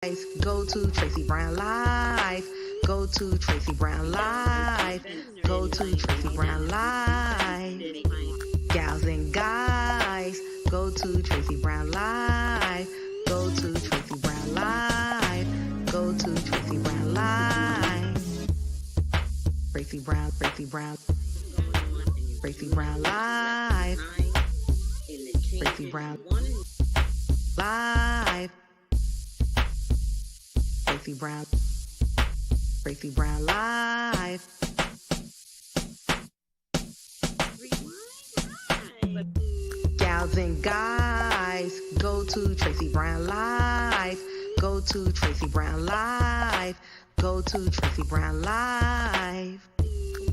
Go to Tracey Brown Live. Go to Tracey Brown Live. Go to Tracey Brown Live. Gals and guys, go to Tracey Brown Live. Go to Tracey Brown Live. Go to Tracey Brown Live. Tracey Brown, Tracey Brown, Tracey Brown Live. Tracey Brown Live. Tracey Brown, Tracey Brown Live. Gals and guys, go to Tracey Brown Live. Go to Tracey Brown Live. Go to Tracey Brown Live.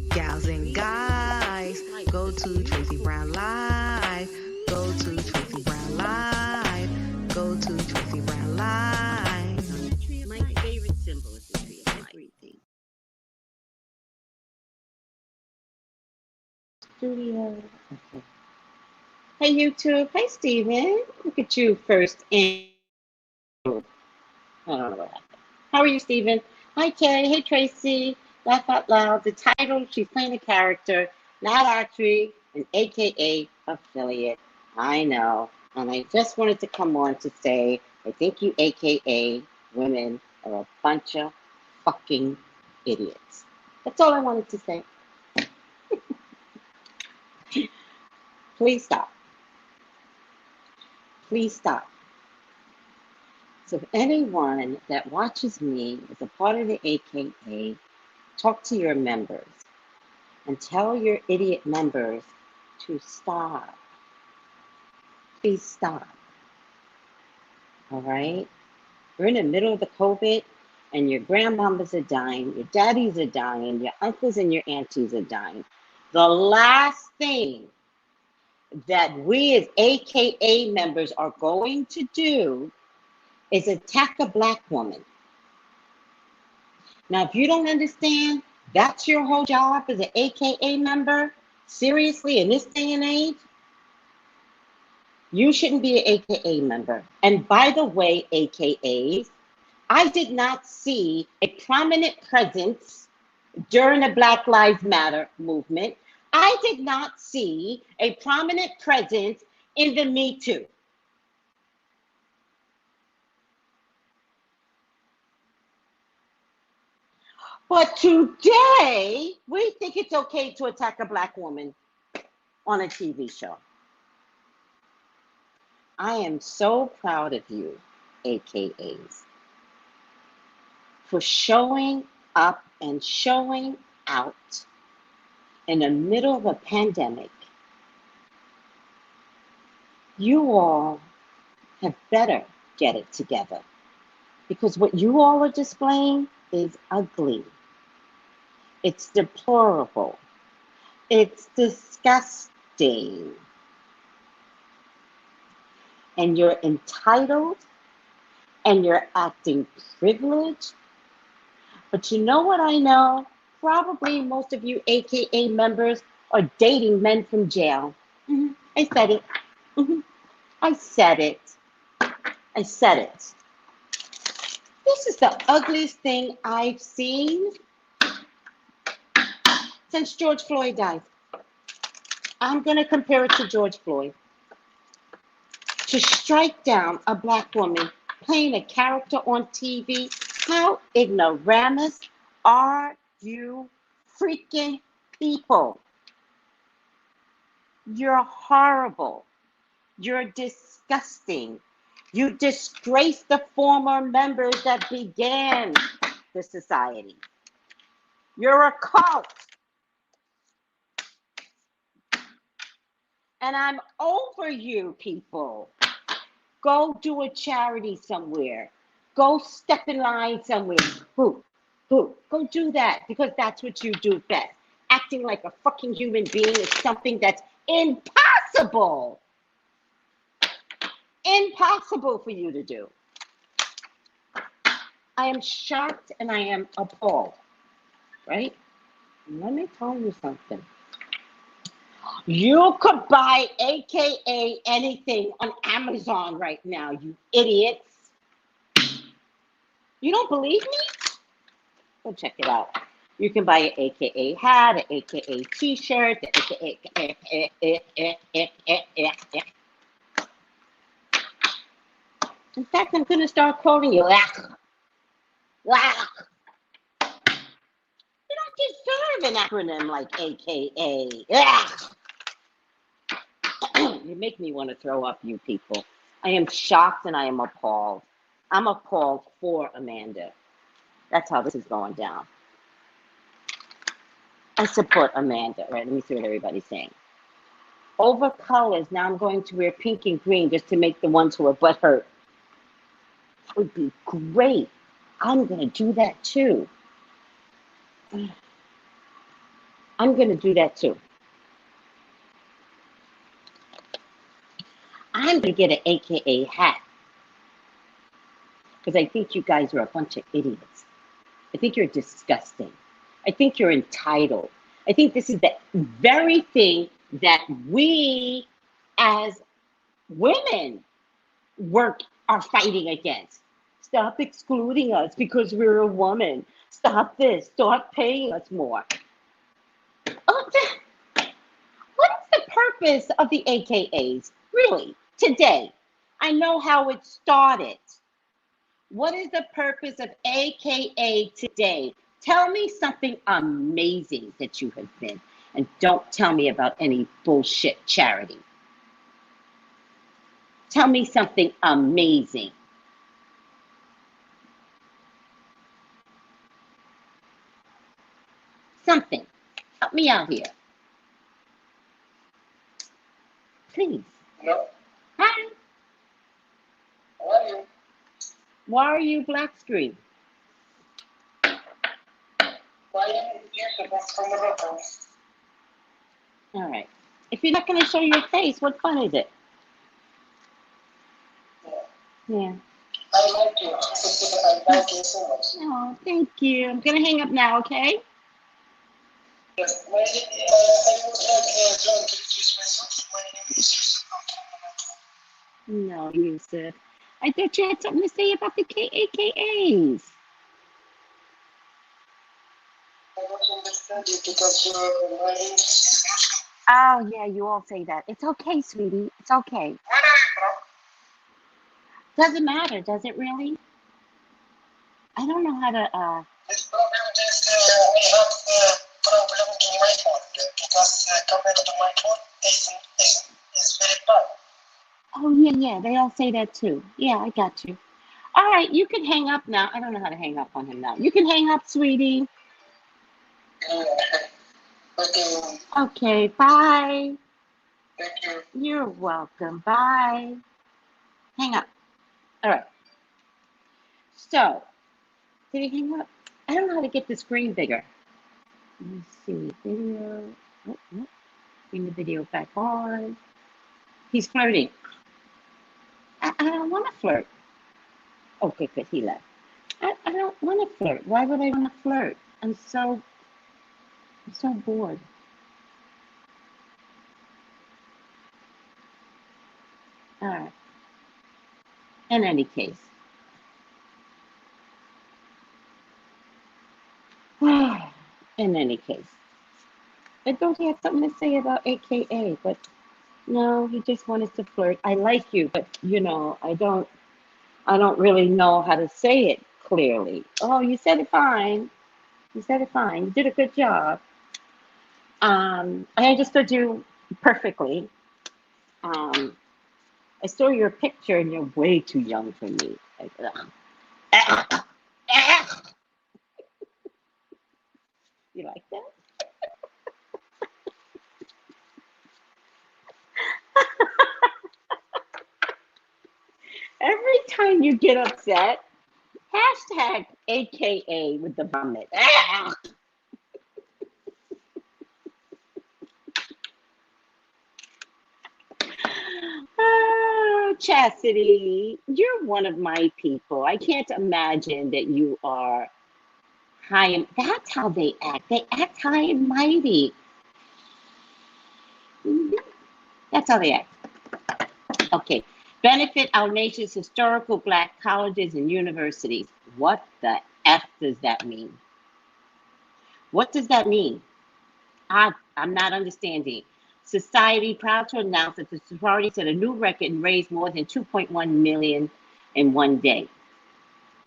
Gals and guys, go to Tracey Brown Live. Go to Tracey Brown Live. Go to Tracey Brown Live. My favorite symbol is the tree of everything. Studio. Okay. Hey YouTube. Hey Steven. Look at you first in. I don't know what happened. How are you, Steven? Hi Kay. Hey Tracy. Laugh out loud. The title, she's playing a character, not actually an AKA affiliate. I know. And I just wanted to come on to say, I think you AKA women are a bunch of fucking idiots. That's all I wanted to say. Please stop. Please stop. So if anyone that watches me is a part of the AKA, talk to your members and tell your idiot members to stop. Please stop. All right? We're in the middle of the COVID and your grandmamas are dying, your daddies are dying, your uncles and your aunties are dying. The last thing that we as AKA members are going to do is attack a black woman. Now, if you don't understand, that's your whole job as an AKA member, seriously, in this day and age, you shouldn't be an AKA member. And by the way, AKAs, I did not see a prominent presence during the Black Lives Matter movement. I did not see a prominent presence in the Me Too. But today, we think it's okay to attack a black woman on a TV show. I am so proud of you, AKAs, for showing up and showing out in the middle of a pandemic. You all have better get it together, because what you all are displaying is ugly. It's deplorable. It's disgusting. And you're entitled and you're acting privileged. But you know what I know? Probably most of you AKA members are dating men from jail. I said it. I said it. I said it. This is the ugliest thing I've seen since George Floyd died. I'm going to compare it to George Floyd. To strike down a black woman playing a character on TV, how ignoramus are you freaking people? You're horrible. You're disgusting. You disgrace the former members that began the society. You're a cult. And I'm over you people. Go do a charity somewhere. Go step in line somewhere. Go do that, because that's what you do best. Acting like a fucking human being is something that's impossible. Impossible for you to do. I am shocked and I am appalled, right? Let me tell you something. You could buy AKA anything on Amazon right now, you idiots. You don't believe me? Go check it out. You can buy an AKA hat, an AKA t-shirt, an AKA. In fact, I'm going to start calling you. You don't deserve an acronym like AKA. You make me want to throw up, you people. I am shocked and I am appalled. I'm appalled for Amanda. That's how this is going down. I support Amanda. Right, let me see what everybody's saying. Over colors, now I'm going to wear pink and green just to make the ones who are butthurt. That would be great. I'm going to do that too. I'm going to do that too. I'm going to get an AKA hat. Because I think you guys are a bunch of idiots. I think you're disgusting. I think you're entitled. I think this is the very thing that we as women are fighting against. Stop excluding us because we're a woman. Stop this. Start paying us more. What is the purpose of the AKAs? Really, today? I know how it started. What is the purpose of AKA today? Tell me something amazing that you have been, and don't tell me about any bullshit charity. Tell me something amazing. Something. Help me out here. Please. No. Hi. How are you? Why are you black screen? All right. If you're not going to show your face, what fun is it? Yeah. I like you. I like you so much. Oh, thank you. I'm going to hang up now, okay? Yes. I would like to introduce myself. My name is Yusuf. No, Yusuf. I thought you had something to say about the AKAs. I don't understand you because my English is Muslim. Oh, yeah, you all say that. It's okay, sweetie. It's okay. Where are you from? Doesn't matter, does it really? I don't know how to, This problem is we have problem in my phone because camera to my phone is very bad. oh, yeah, they all say that too. Yeah, I got you. All right, you can hang up now. I don't know how to hang up on him now. You can hang up, sweetie. Okay. Okay, bye. Thank you. You're welcome. Bye. Hang up. All right. So, did he hang up? I don't know how to get the screen bigger. Let me see. Video. Oh. Bring the video back on. He's flirting. I don't want to flirt. Okay, good. He left. I don't want to flirt. Why would I want to flirt? I'm so bored. All right. In any case. In any case. I thought he had something to say about AKA, but no, he just wanted to flirt. I like you, but you know, I don't really know how to say it clearly. Oh, you said it fine. You said it fine. You did a good job. I understood you perfectly. I saw your picture and you're way too young for me. Like, you like that? Every time you get upset, hashtag AKA with the vomit. Oh, Chastity, you're one of my people. I can't imagine that you are high and that's how they act. They act high and mighty. That's how they act. Okay. Benefit our nation's historical black colleges and universities. What the F does that mean? What does that mean? I'm not understanding. Society proud to announce that the sorority set a new record and raised more than 2.1 million in one day.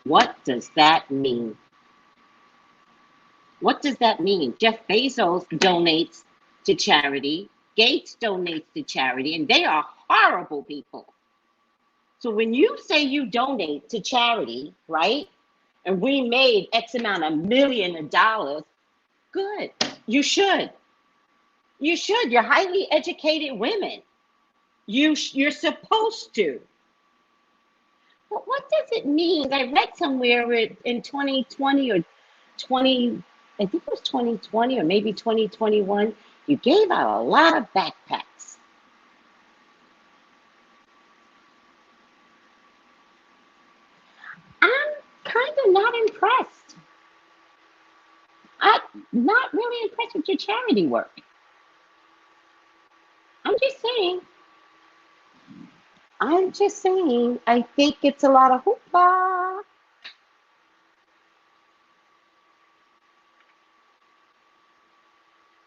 What does that mean? What does that mean? Jeff Bezos donates to charity. Gates donates to charity, and they are horrible people. So when you say you donate to charity, right? And we made X amount of million of dollars, good. You should. You should. You're highly educated women. You're supposed to. But what does it mean? I read somewhere in 2020 or 20, I think it was 2020 or maybe 2021, you gave out a lot of backpacks. I'm kind of not impressed. I'm not really impressed with your charity work. I'm just saying, I think it's a lot of hoopla.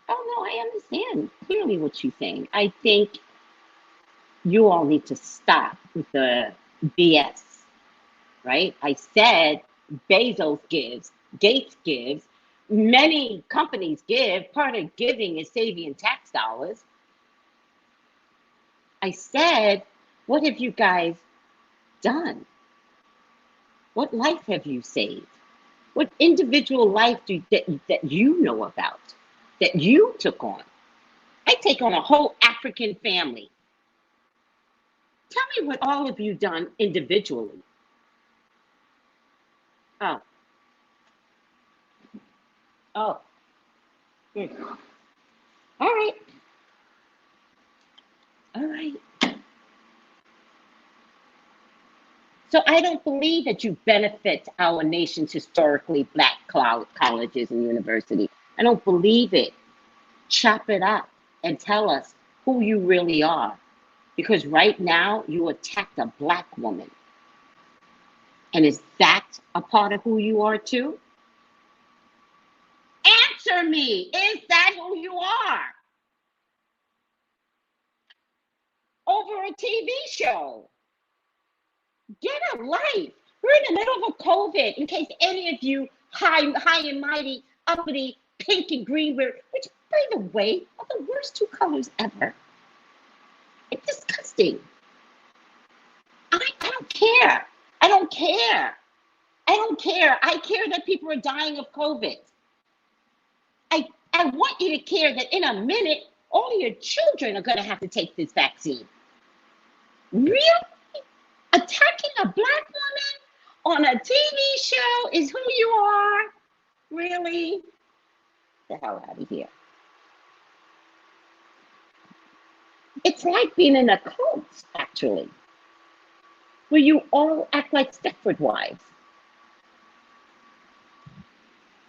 Oh, no, I understand clearly what you're saying. I think you all need to stop with the BS, right? I said Bezos gives, Gates gives, many companies give. Part of giving is saving tax dollars. I said, what have you guys done? What life have you saved? What individual life that you know about, that you took on? I take on a whole African family. Tell me what all of you done individually. Oh. Oh. Hmm. All right. All right. So I don't believe that you benefit our nation's historically black colleges and universities. I don't believe it. Chop it up and tell us who you really are. Because right now you attacked a black woman. And is that a part of who you are too? Answer me. Is that who you are? Over a TV show. Get a life. We're in the middle of a COVID. In case any of you high and mighty, uppity, pink and green, which, by the way, are the worst two colors ever. It's disgusting. I don't care. I don't care. I don't care. I care that people are dying of COVID. I want you to care that in a minute, all of your children are going to have to take this vaccine. Really? Attacking a black woman on a TV show is who you are? Really? Get the hell out of here. It's like being in a cult, actually, where you all act like Stepford wives.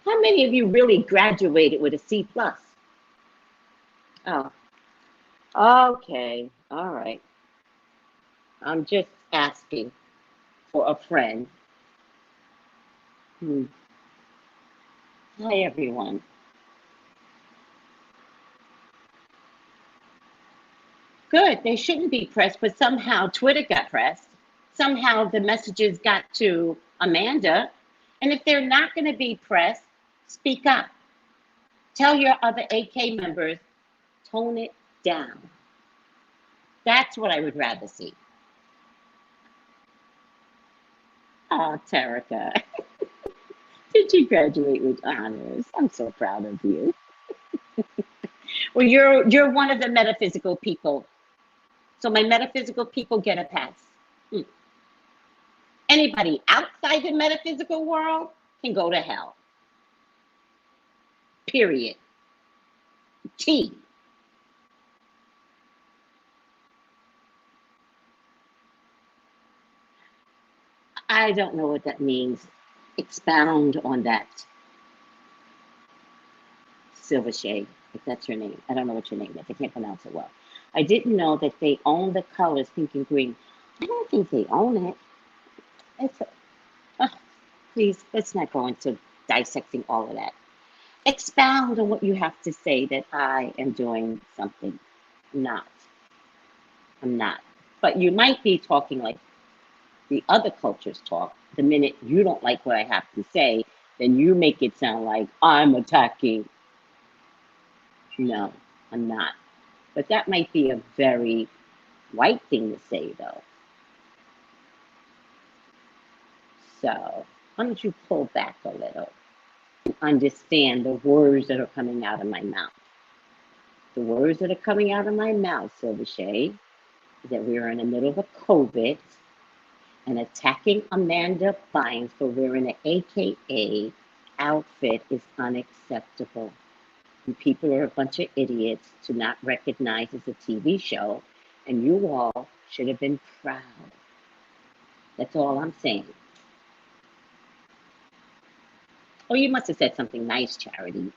How many of you really graduated with a C+? Oh, okay, all right. I'm just asking for a friend. Hi, everyone. Good, they shouldn't be pressed, but somehow Twitter got pressed. Somehow the messages got to Amanda. And if they're not going to be pressed, speak up. Tell your other AK members, tone it down. That's what I would rather see. Oh, Terica. Did you graduate with honors? I'm so proud of you. Well, you're one of the metaphysical people. So my metaphysical people get a pass. Anybody outside the metaphysical world can go to hell. Period. T. I don't know what that means. Expound on that. Silvershade, if that's your name. I don't know what your name is. I can't pronounce it well. I didn't know that they own the colors pink and green. I don't think they own it. It's Please, let's not go into dissecting all of that. Expound on what you have to say that I am doing something. Not. I'm not. But you might be talking like the other cultures talk. The minute you don't like what I have to say, then you make it sound like I'm attacking. No, I'm not. But that might be a very white thing to say, though. So why don't you pull back a little and understand the words that are coming out of my mouth? The words that are coming out of my mouth, Silver Shay, is that we are in the middle of a COVID, and attacking Amanda Bynes for wearing an AKA outfit is unacceptable. And people are a bunch of idiots to not recognize it's a TV show, and you all should have been proud. That's all I'm saying. Oh, you must have said something nice, Charity.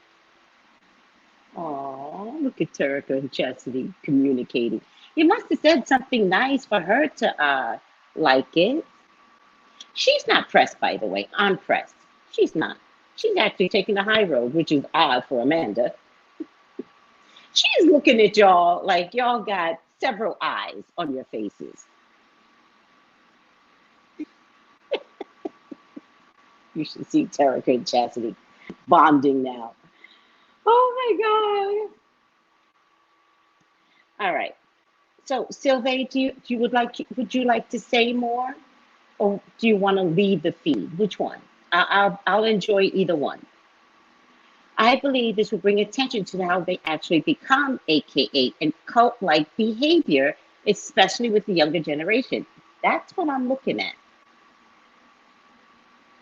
Oh, look at Terica and Chastity communicating. You must have said something nice for her to like it. She's not pressed, by the way. I'm pressed. She's not. She's actually taking the high road, which is odd for Amanda. She's looking at y'all like y'all got several eyes on your faces. You should see Terica and Chastity bonding now. Oh my God. All right. So Sylvain, would you like to say more? Or do you want to leave the feed? Which one? I'll enjoy either one. I believe this will bring attention to how they actually become AKA and cult-like behavior, especially with the younger generation. That's what I'm looking at.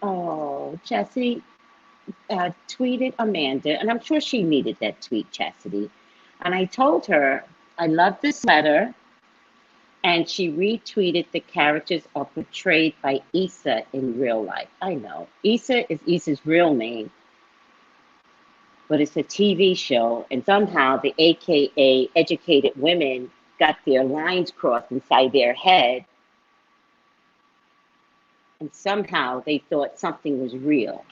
Oh, Chastity tweeted Amanda, and I'm sure she needed that tweet, Chastity. And I told her, I love this letter. And she retweeted the characters are portrayed by Issa in real life. I know. Issa is Issa's real name, but it's a TV show. And somehow the AKA educated women got their lines crossed inside their head. And somehow they thought something was real,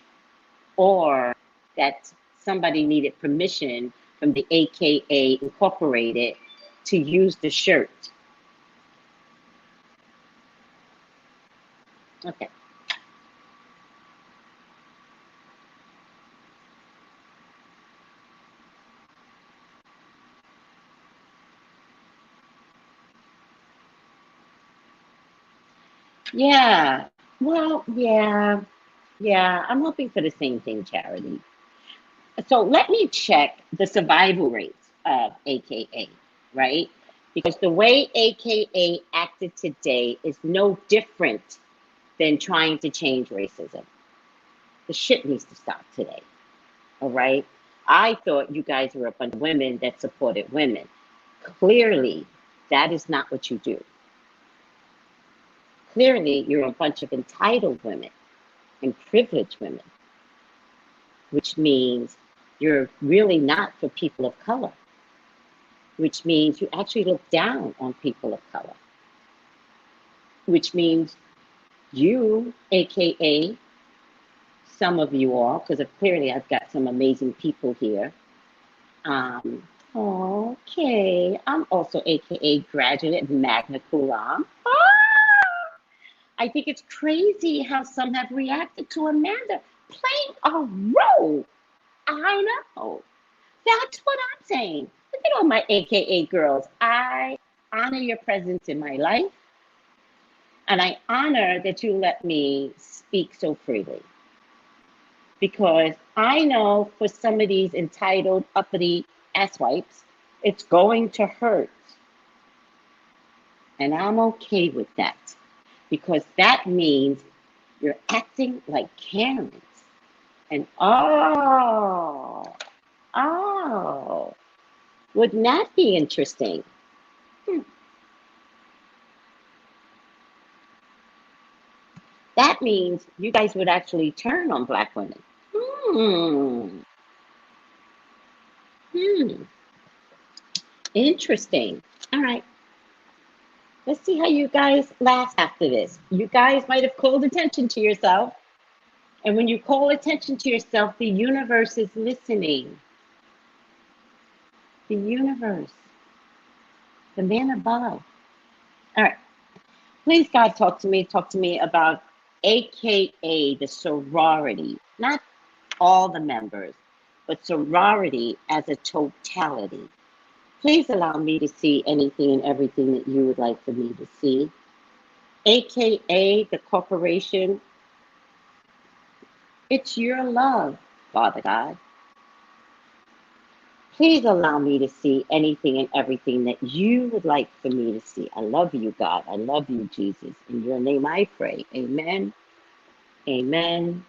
or that somebody needed permission from the AKA Incorporated to use the shirt. Okay. Yeah. Well, yeah. I'm hoping for the same thing, Charity. So let me check the survival rates of AKA, right? Because the way AKA acted today is no different than trying to change racism. The shit needs to stop today, all right? I thought you guys were a bunch of women that supported women. Clearly, that is not what you do. Clearly, you're a bunch of entitled women and privileged women, which means you're really not for people of color, which means you actually look down on people of color, which means you, AKA, some of you all, because clearly I've got some amazing people here. Okay, I'm also AKA graduate magna cum laude. I think it's crazy how some have reacted to Amanda playing a role. I know. That's what I'm saying. Look at all my AKA girls. I honor your presence in my life. And I honor that you let me speak so freely. Because I know for some of these entitled, uppity asswipes, it's going to hurt. And I'm okay with that. Because that means you're acting like Karens. And wouldn't that be interesting? That means you guys would actually turn on Black women. Interesting. All right. Let's see how you guys last after this. You guys might have called attention to yourself. And when you call attention to yourself, the universe is listening. The universe, the man above. All right. Please, God, talk to me. Talk to me about AKA the sorority, not all the members, but sorority as a totality. Please allow me to see anything and everything that you would like for me to see. AKA the corporation, it's your love, Father God. Please allow me to see anything and everything that you would like for me to see. I love you, God. I love you, Jesus. In your name I pray. Amen. Amen.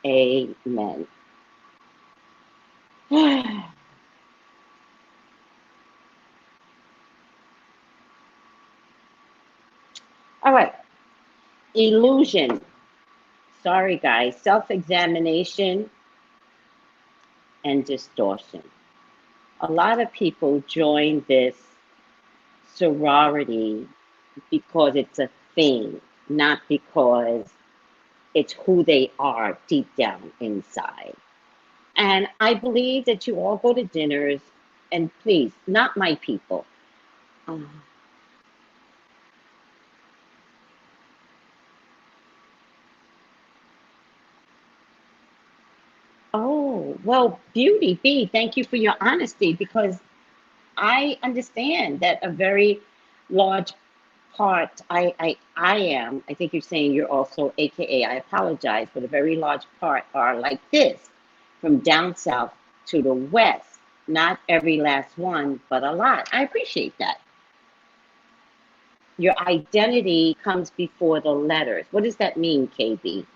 Amen. All right. Illusion. Sorry, guys. Self-examination and distortion. A lot of people join this sorority because it's a thing, not because it's who they are deep down inside. And I believe that you all go to dinners, and please, not my people. Oh, well, Beauty B, thank you for your honesty, because I understand that a very large part, I think you're saying you're also AKA, I apologize, but a very large part are like this, from down south to the west. Not every last one, but a lot. I appreciate that. Your identity comes before the letters. What does that mean, KB?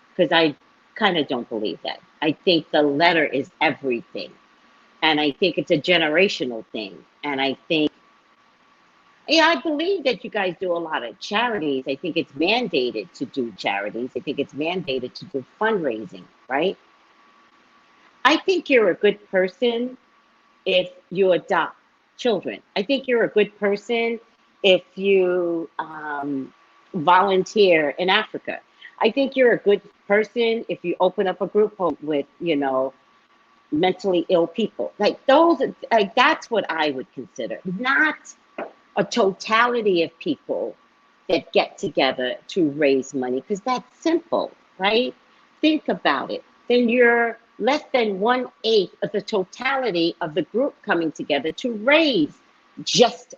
Because I kind of don't believe that. I think the letter is everything. And I think it's a generational thing. And I think, yeah, I believe that you guys do a lot of charities. I think it's mandated to do charities. I think it's mandated to do fundraising, right? I think you're a good person if you adopt children. I think you're a good person if you volunteer in Africa. I think you're a good person if you open up a group home with, mentally ill people. Like those, like that's what I would consider, not a totality of people that get together to raise money, because that's simple, right? Think about it. Then you're less than 1/8 of the totality of the group coming together to raise just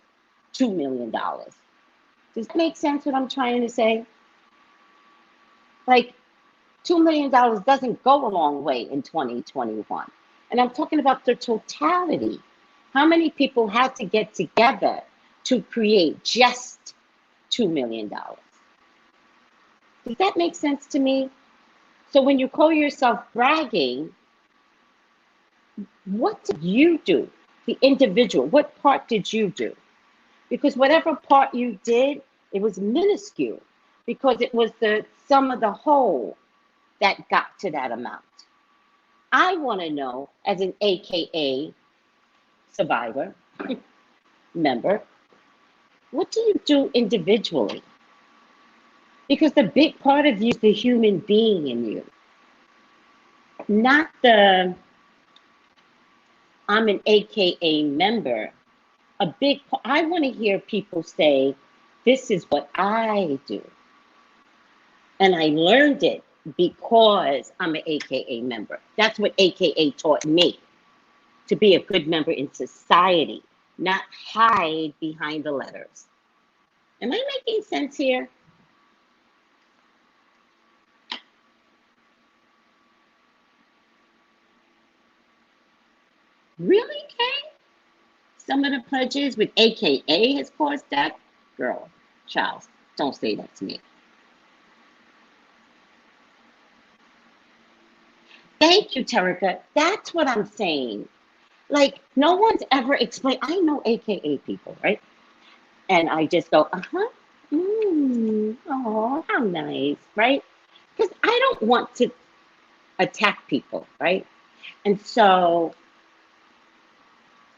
$2 million. Does that make sense what I'm trying to say? Like $2 million doesn't go a long way in 2021. And I'm talking about the totality. How many people had to get together to create just $2 million? Does that make sense to me? So when you call yourself bragging, what did you do? The individual, what part did you do? Because whatever part you did, it was minuscule, because it was the sum of the whole that got to that amount. I want to know, as an AKA survivor, member, what do you do individually? Because the big part of you is the human being in you, not the I'm an AKA member. I want to hear people say, this is what I do. And I learned it because I'm an AKA member. That's what AKA taught me, to be a good member in society, not hide behind the letters. Am I making sense here? Really, Kay? Some of the pledges with AKA has caused that? Girl, Charles, don't say that to me. Thank you, Terica. That's what I'm saying. Like, no one's ever explained. I know AKA people, right? And I just go, uh-huh. Oh, how nice, right? Because I don't want to attack people, right? And so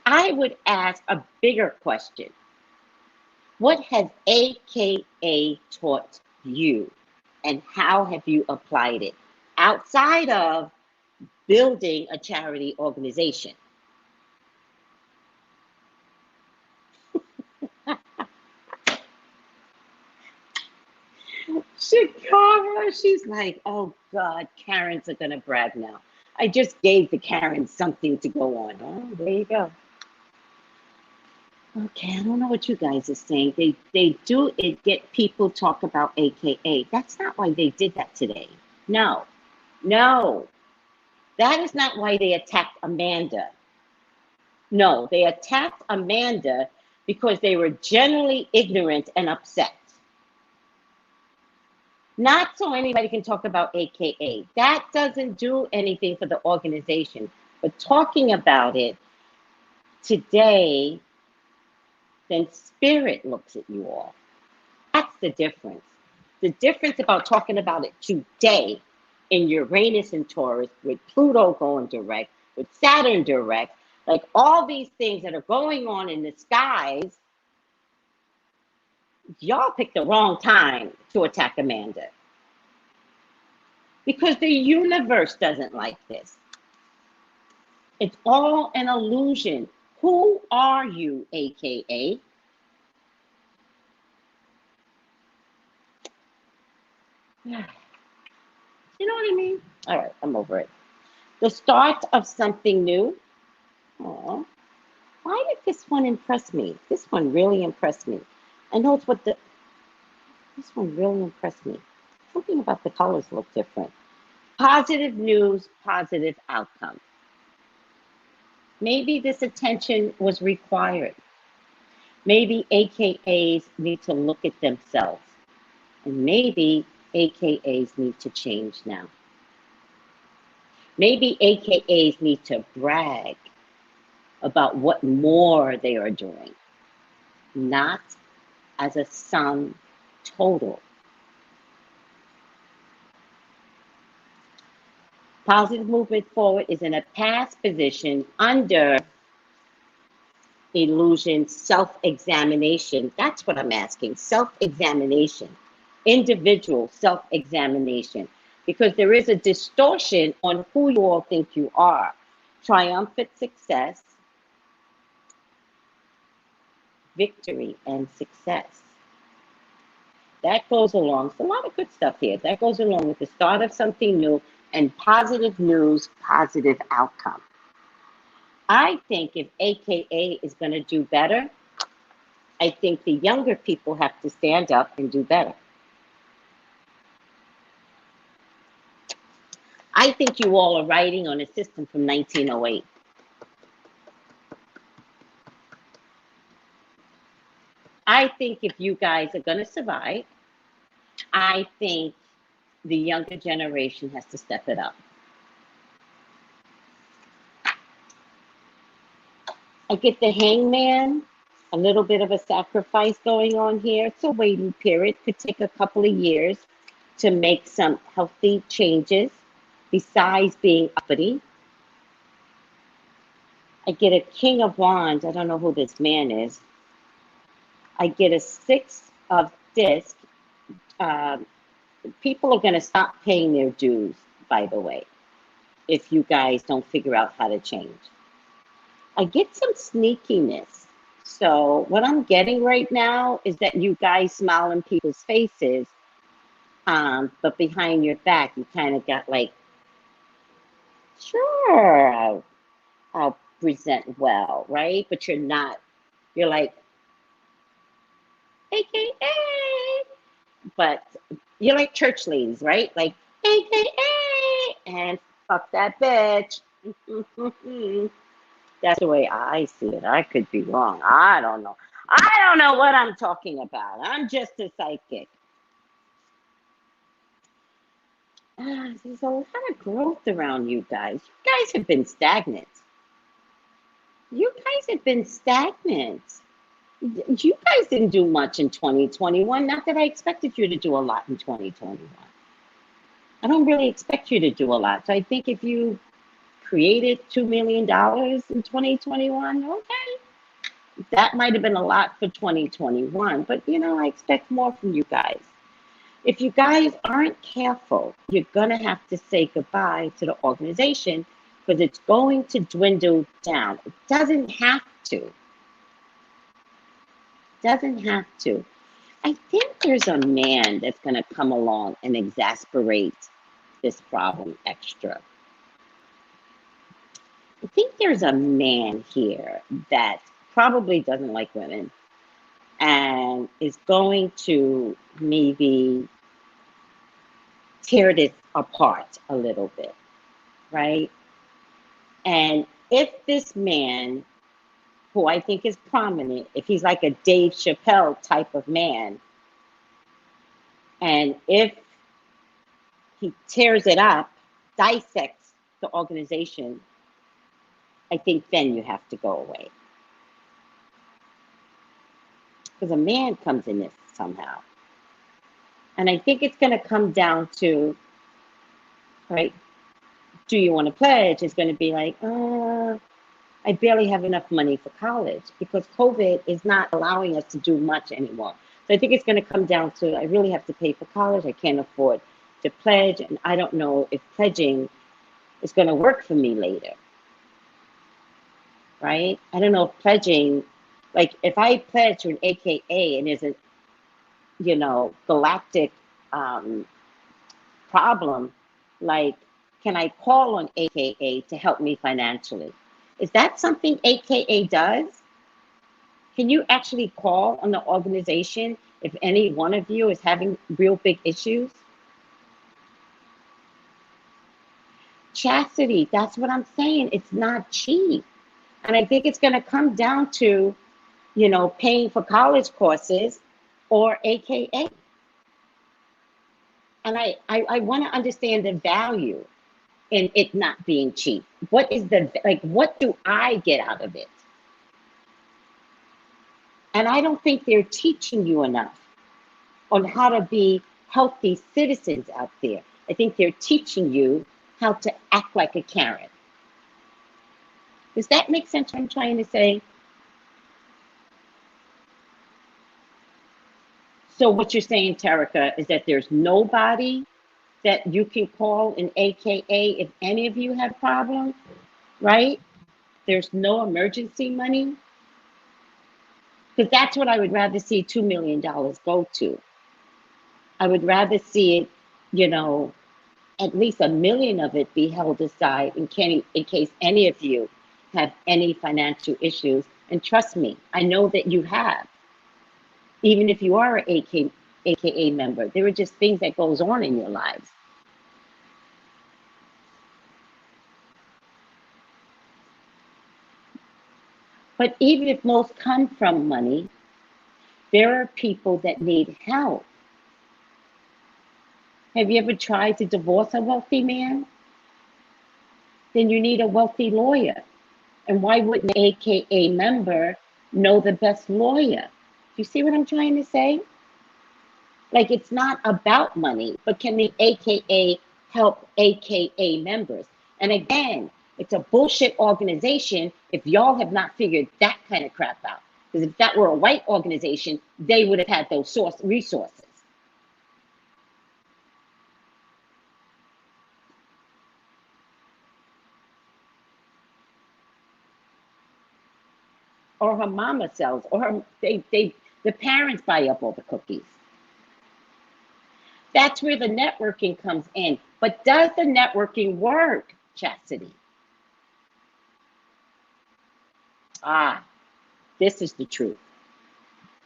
I would ask a bigger question. What has AKA taught you? And how have you applied it outside of building a charity organization? Chicago, she's like, oh God, Karens are gonna brag now. I just gave the Karens something to go on. Oh, there you go. Okay, I don't know what you guys are saying. They do it, get people talk about AKA. That's not why they did that today. No, no, that is not why they attacked Amanda. No, they attacked Amanda because they were generally ignorant and upset. Not so anybody can talk about AKA. That doesn't do anything for the organization. But talking about it today, then spirit looks at you all. That's the difference. The difference about talking about it today in Uranus and Taurus, with Pluto going direct, with Saturn direct, like all these things that are going on in the skies, y'all picked the wrong time to attack Amanda. Because the universe doesn't like this. It's all an illusion. Who are you, AKA? You know what I mean? All right, I'm over it. The start of something new. Aw. Why did this one impress me? This one really impressed me. I know it's what this one really impressed me. Something about the colors look different. Positive news, positive outcome. Maybe this attention was required. Maybe AKAs need to look at themselves. And maybe AKAs need to change now. Maybe AKAs need to brag about what more they are doing, not as a sum total. Positive movement forward is in a past position under illusion, self-examination. That's what I'm asking, self-examination, individual self-examination, because there is a distortion on who you all think you are. Triumphant success, victory, and success. That goes along, it's a lot of good stuff here. That goes along with the start of something new and positive news, positive outcome. I think if AKA is going to do better, I think the younger people have to stand up and do better. I think you all are writing on a system from 1908. I think if you guys are going to survive, I think the younger generation has to step it up. I get the hangman, a little bit of a sacrifice going on here. It's a waiting period. Could take a couple of years to make some healthy changes besides being uppity. I get a King of Wands. I don't know who this man is. I get a 6 of discs. People are going to stop paying their dues, by the way, if you guys don't figure out how to change. I get some sneakiness. So what I'm getting right now is that you guys smile in people's faces, but behind your back, you kind of got like, sure, I'll present well, right? But you're not, you're like, AKA, but you're like church ladies, right? Like, AKA, and fuck that bitch. That's the way I see it. I could be wrong. I don't know. I don't know what I'm talking about. I'm just a psychic. There's a lot of growth around you guys. You guys have been stagnant. You guys have been stagnant. You guys didn't do much in 2021. Not that I expected you to do a lot in 2021. I don't really expect you to do a lot. So I think if you created $2 million in 2021, okay, that might have been a lot for 2021. But, you know, I expect more from you guys. If you guys aren't careful, you're going to have to say goodbye to the organization because it's going to dwindle down. It doesn't have to. Doesn't have to. I think there's a man that's going to come along and exasperate this problem extra. I think there's a man here that probably doesn't like women and is going to maybe tear this apart a little bit, right? And if this man, who I think is prominent, if he's like a Dave Chappelle type of man, and if he tears it up, dissects the organization, I think then you have to go away. Because a man comes in this somehow. And I think it's going to come down to, right, do you want to pledge? It's going to be like, I barely have enough money for college because COVID is not allowing us to do much anymore. So I think it's going to come down to, I really have to pay for college. I can't afford to pledge. And I don't know if pledging is going to work for me later. Right? I don't know if pledging, like if I pledge to an AKA and there's a, you know, galactic problem, like, can I call on AKA to help me financially? Is that something AKA does? Can you actually call on the organization if any one of you is having real big issues? Chastity, that's what I'm saying. It's not cheap. And I think it's going to come down to, you know, paying for college courses or AKA. And I want to understand the value in it not being cheap. What is the, like, what do I get out of it? And I don't think they're teaching you enough on how to be healthy citizens out there. I think they're teaching you how to act like a Karen. Does that make sense what I'm trying to say? So what you're saying, Terica, is that there's nobody that you can call an AKA if any of you have problems, right? There's no emergency money. Because that's what I would rather see $2 million go to. I would rather see it, you know, at least $1 million of it be held aside in case any of you have any financial issues. And trust me, I know that you have. Even if you are an AKA member, there are just things that goes on in your lives. But even if most come from money, there are people that need help. Have you ever tried to divorce a wealthy man? Then you need a wealthy lawyer. And why wouldn't an AKA member know the best lawyer? You see what I'm trying to say? Like, it's not about money, but can the AKA help AKA members? And again, it's a bullshit organization if y'all have not figured that kind of crap out. Because if that were a white organization, they would have had those resources. Or her mama sells, or her, the parents buy up all the cookies. That's where the networking comes in. But does the networking work, Chastity? Ah, this is the truth.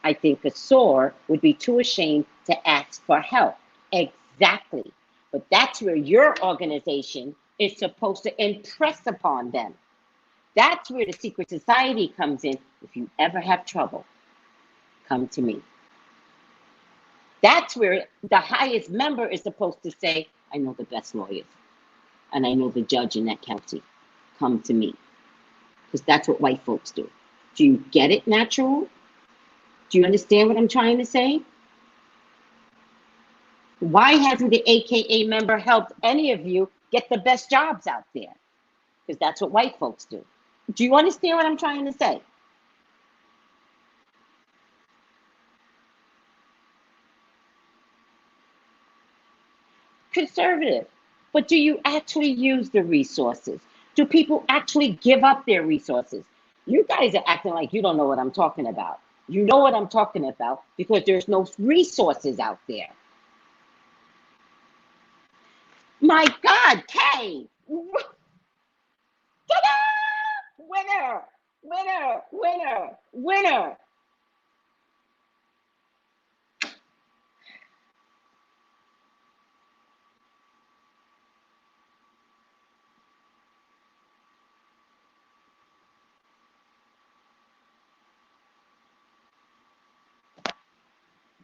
I think a SOAR would be too ashamed to ask for help. Exactly. But that's where your organization is supposed to impress upon them. That's where the secret society comes in. If you ever have trouble, come to me. That's where the highest member is supposed to say, I know the best lawyers, and I know the judge in that county. Come to me. Because that's what white folks do. Do you get it, Natural? Do you understand what I'm trying to say? Why hasn't the AKA member helped any of you get the best jobs out there? Because that's what white folks do. Do you understand what I'm trying to say? conservative. But do you actually use the resources? Do people actually give up their resources? You guys are acting like you don't know what I'm talking about. You know what I'm talking about because there's no resources out there. My God, Kay! Ta-da! Winner! Winner! Winner! Winner!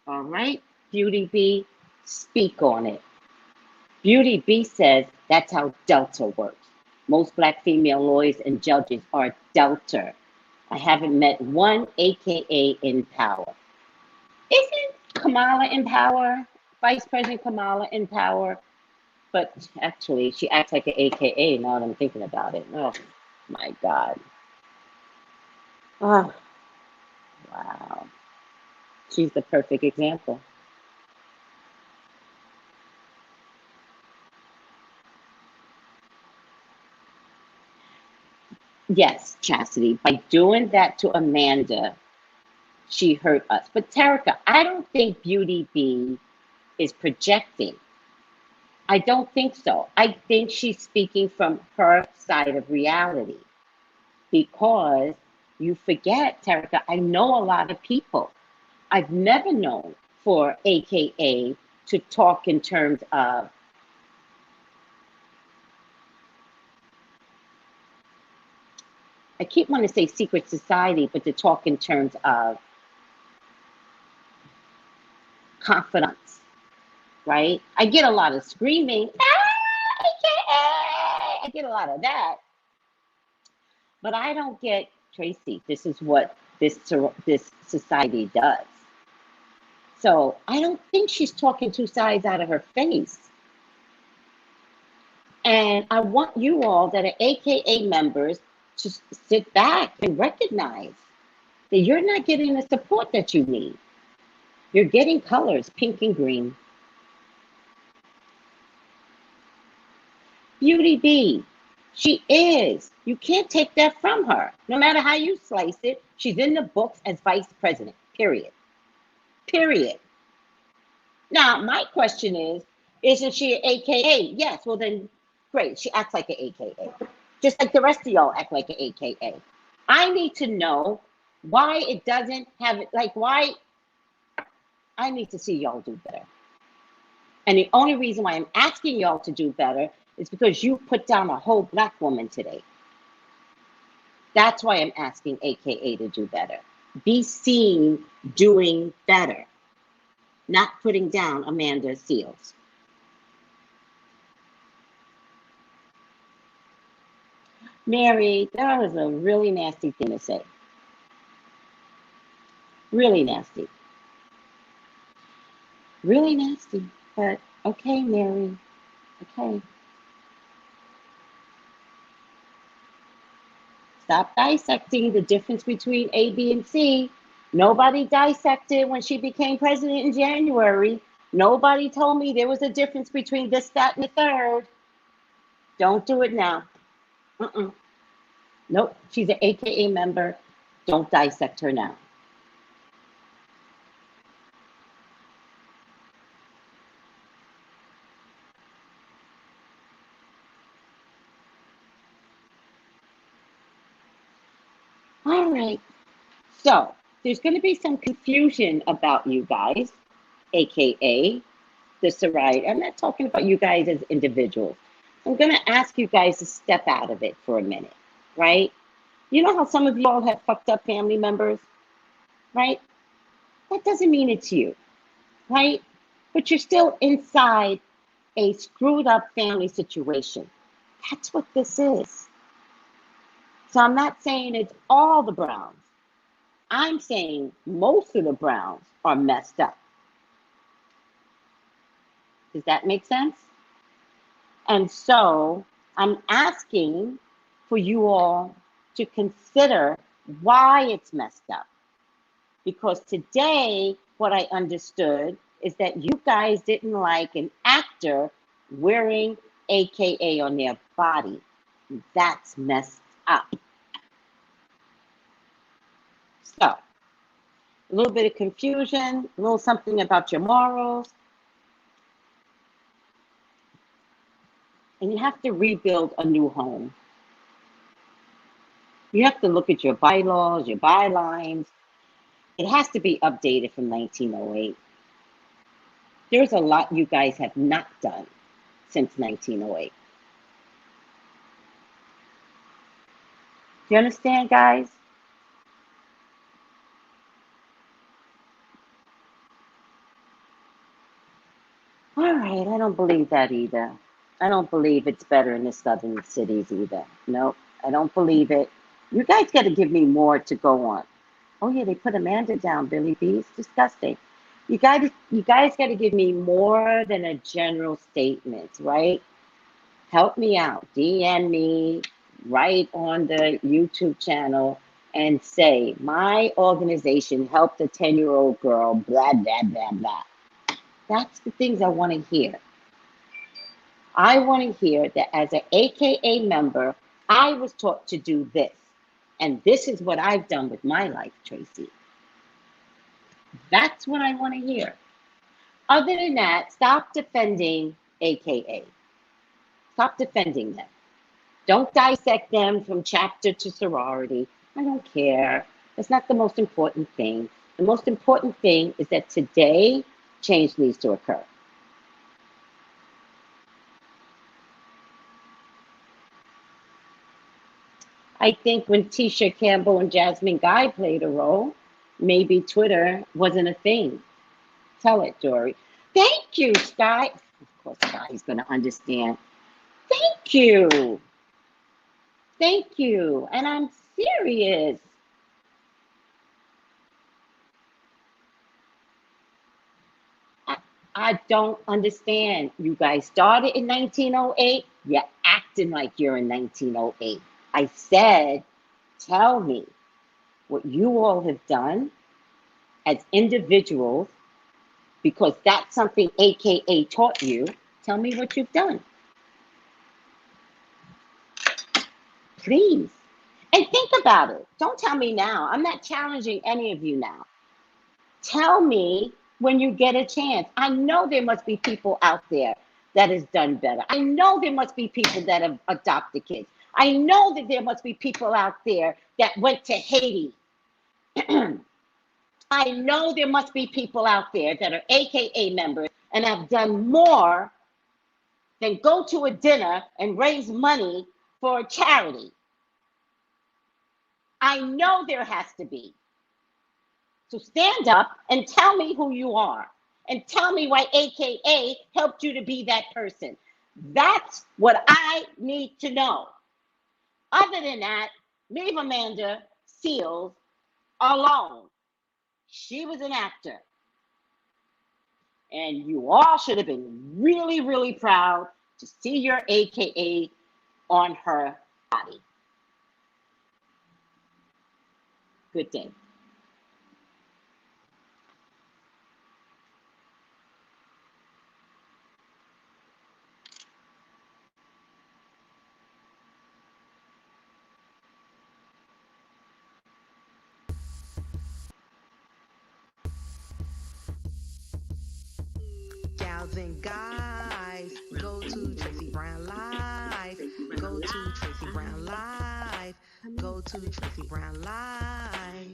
All right, Beauty B, speak on it. Beauty B says that's how Delta works. Most Black female lawyers and judges are Delta. I haven't met one AKA in power. Isn't Kamala in power? Vice President Kamala in power? But actually, she acts like an AKA now that I'm thinking about it. Oh, my God. Oh, wow. She's the perfect example. Yes, Chastity, by doing that to Amanda, she hurt us. But Terica, I don't think Beauty B is projecting. I don't think so. I think she's speaking from her side of reality. Because you forget, Terica, I know a lot of people. I've never known for AKA to talk in terms of I keep wanting to say secret society, but to talk in terms of confidence, right? I get a lot of screaming, AKA! I get a lot of that. But I don't get, Tracy, this is what this society does. So I don't think she's talking two sides out of her face. And I want you all that are AKA members to sit back and recognize that you're not getting the support that you need. You're getting colors, pink and green. Beauty B, she is. You can't take that from her. No matter how you slice it, she's in the books as vice president, period. Period. Now, my question is, isn't she an AKA? Yes, well then, great, she acts like an AKA. Just like the rest of y'all act like an AKA. I need to know why it doesn't have it, like why, I need to see y'all do better. And the only reason why I'm asking y'all to do better is because you put down a whole Black woman today. That's why I'm asking AKA to do better. Be seen doing better, not putting down Amanda Seals. Mary, that was a really nasty thing to say. Really nasty. Really nasty. But okay, Mary. Okay. Stop dissecting the difference between A, B, and C. Nobody dissected when she became president in January. Nobody told me there was a difference between this, that, and the third. Don't do it now. Nope, she's an AKA member. Don't dissect her now. All right. So there's going to be some confusion about you guys, AKA the sorority. I'm not talking about you guys as individuals. I'm going to ask you guys to step out of it for a minute, right? You know how some of you all have fucked up family members, right? That doesn't mean it's you, right? But you're still inside a screwed up family situation. That's what this is. So I'm not saying it's all the Browns. I'm saying most of the Browns are messed up. Does that make sense? And so I'm asking for you all to consider why it's messed up. Because today, what I understood is that you guys didn't like an actor wearing AKA on their body. That's messed up. So, a little bit of confusion, a little something about your morals, and you have to rebuild a new home. You have to look at your bylaws, your bylines. It has to be updated from 1908. There's a lot you guys have not done since 1908. Do you understand, guys? All right, I don't believe that either. I don't believe it's better in the southern cities either. Nope, I don't believe it. You guys got to give me more to go on. Oh yeah, they put Amanda down, Billy B. It's disgusting. You guys got to give me more than a general statement, right? Help me out. DM me, write on the YouTube channel, and say, my organization helped a 10-year-old girl, blah, blah, blah, blah. That's the things I want to hear. I want to hear that as an AKA member, I was taught to do this. And this is what I've done with my life, Tracy. That's what I want to hear. Other than that, stop defending AKA. Stop defending them. Don't dissect them from chapter to sorority. I don't care. That's not the most important thing. The most important thing is that today, change needs to occur. I think when Tisha Campbell and Jasmine Guy played a role, maybe Twitter wasn't a thing. Tell it, Dory. Thank you, Sky. Of course, Sky's going to understand. Thank you. Thank you. And I'm serious. I don't understand. You guys started in 1908. You're acting like you're in 1908. I said, tell me what you all have done as individuals, because that's something AKA taught you. Tell me what you've done. Please. And think about it. Don't tell me now. I'm not challenging any of you now. Tell me when you get a chance. I know there must be people out there that has done better. I know there must be people that have adopted kids. I know that there must be people out there that went to Haiti. I know there must be people out there that are AKA members and have done more than go to a dinner and raise money for a charity. I know there has to be. So stand up and tell me who you are. And tell me why AKA helped you to be that person. That's what I need to know. Other than that, leave Amanda Seals alone. She was an actor. And you all should have been really, really proud to see your AKA on her body. Good day. Gals and guys, go to Tracey Brown Live. Go to Tracey Brown Live. Go to Tracey Brown Live.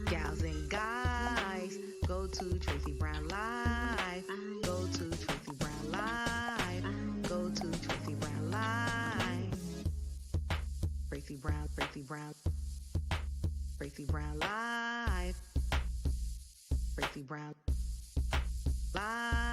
Gals and guys, go to Tracey Brown Live. Go to Tracey Brown Live. Go to Tracey Brown Live. Tracey Brown, Tracey Brown. Tracey Brown Live. Tracey Brown Live.